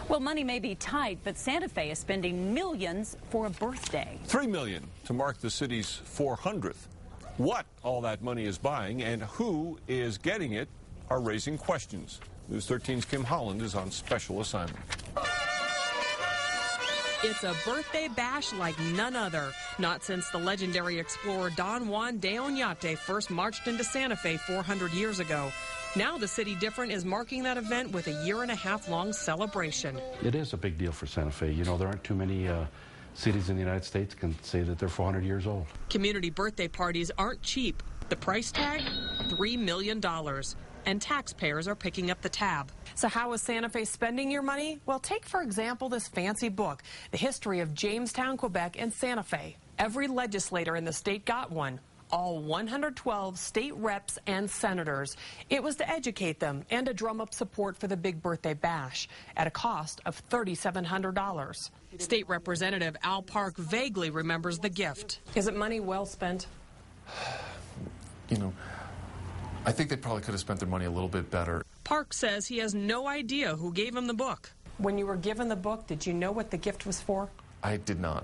Well, money may be tight, but Santa Fe is spending millions for a birthday. $3 million to mark the city's 400th. What all that money is buying and who is getting it are raising questions. News 13's Kim Holland is on special assignment. It's a birthday bash like none other. Not since the legendary explorer Don Juan de Oñate first marched into Santa Fe 400 years ago. Now the City Different is marking that event with a year-and-a-half-long celebration. It is a big deal for Santa Fe. You know, there aren't too many cities in the United States can say that they're 400 years old. Community birthday parties aren't cheap. The price tag, $3 million. And taxpayers are picking up the tab. So how is Santa Fe spending your money? Well, take, for example, this fancy book, The History of Jamestown, Quebec, and Santa Fe. Every legislator in the state got one. All 112 state reps and senators. It was to educate them and to drum up support for the big birthday bash at a cost of $3,700. State Representative Al Park vaguely remembers the gift. Is it money well spent? You know, I think they probably could have spent their money a little bit better. Park says he has no idea who gave him the book. When you were given the book, did you know what the gift was for? I did not.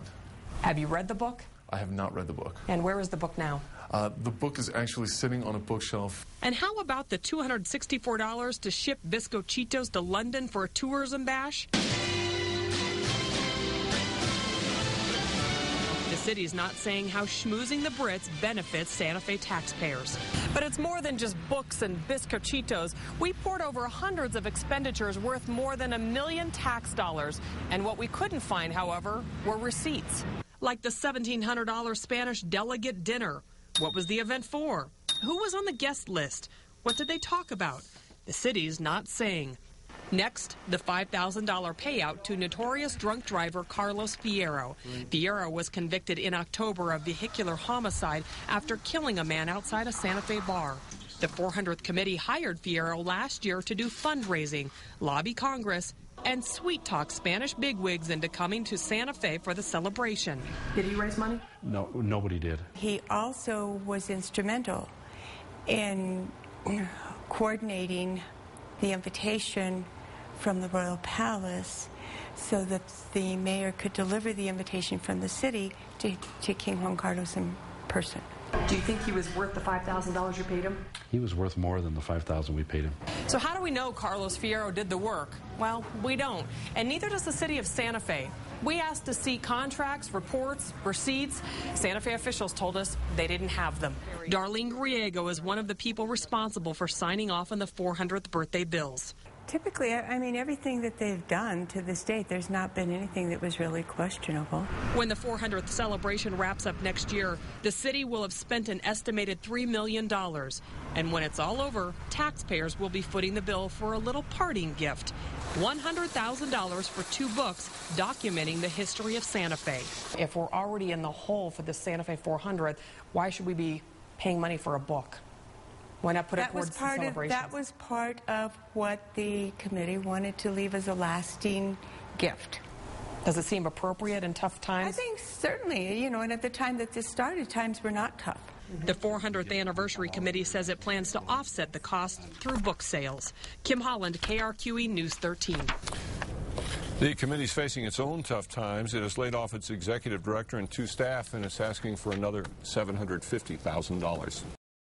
Have you read the book? I have not read the book. And where is the book now? The book is actually sitting on a bookshelf. And how about the $264 to ship Biscochitos to London for a tourism bash? The city's not saying how schmoozing the Brits benefits Santa Fe taxpayers. But it's more than just books and Biscochitos. We poured over hundreds of expenditures worth more than $1 million tax dollars. And what we couldn't find, however, were receipts. Like the $1,700 Spanish delegate dinner. What was the event for? Who was on the guest list? What did they talk about? The city's not saying. Next, the $5,000 payout to notorious drunk driver Carlos Fierro. Fierro was convicted in October of vehicular homicide after killing a man outside a Santa Fe bar. The 400th committee hired Fierro last year to do fundraising, lobby Congress, and sweet-talk Spanish bigwigs into coming to Santa Fe for the celebration. Did he raise money? No, nobody did. He also was instrumental in coordinating the invitation from the Royal Palace so that the mayor could deliver the invitation from the city to King Juan Carlos in person. Do you think he was worth the $5,000 you paid him? He was worth more than the $5,000 we paid him. So how do we know Carlos Fierro did the work? Well, we don't. And neither does the city of Santa Fe. We asked to see contracts, reports, receipts. Santa Fe officials told us they didn't have them. Darlene Griego is one of the people responsible for signing off on the 400th birthday bills. Typically, I mean, everything that they've done to this date, there's not been anything that was really questionable. When the 400th celebration wraps up next year, the city will have spent an estimated $3 million. And when it's all over, taxpayers will be footing the bill for a little parting gift. $100,000 for 2 books documenting the history of Santa Fe. If we're already in the hole for the Santa Fe 400th, why should we be paying money for a book? Why not put it towards the celebration? That was part of what the committee wanted to leave as a lasting gift. Does it seem appropriate in tough times? I think certainly, you know, and at the time that this started, times were not tough. The 400th Anniversary Committee says it plans to offset the cost through book sales. Kim Holland, KRQE News 13. The committee's facing its own tough times. It has laid off its executive director and 2 staff, and it's asking for another $750,000.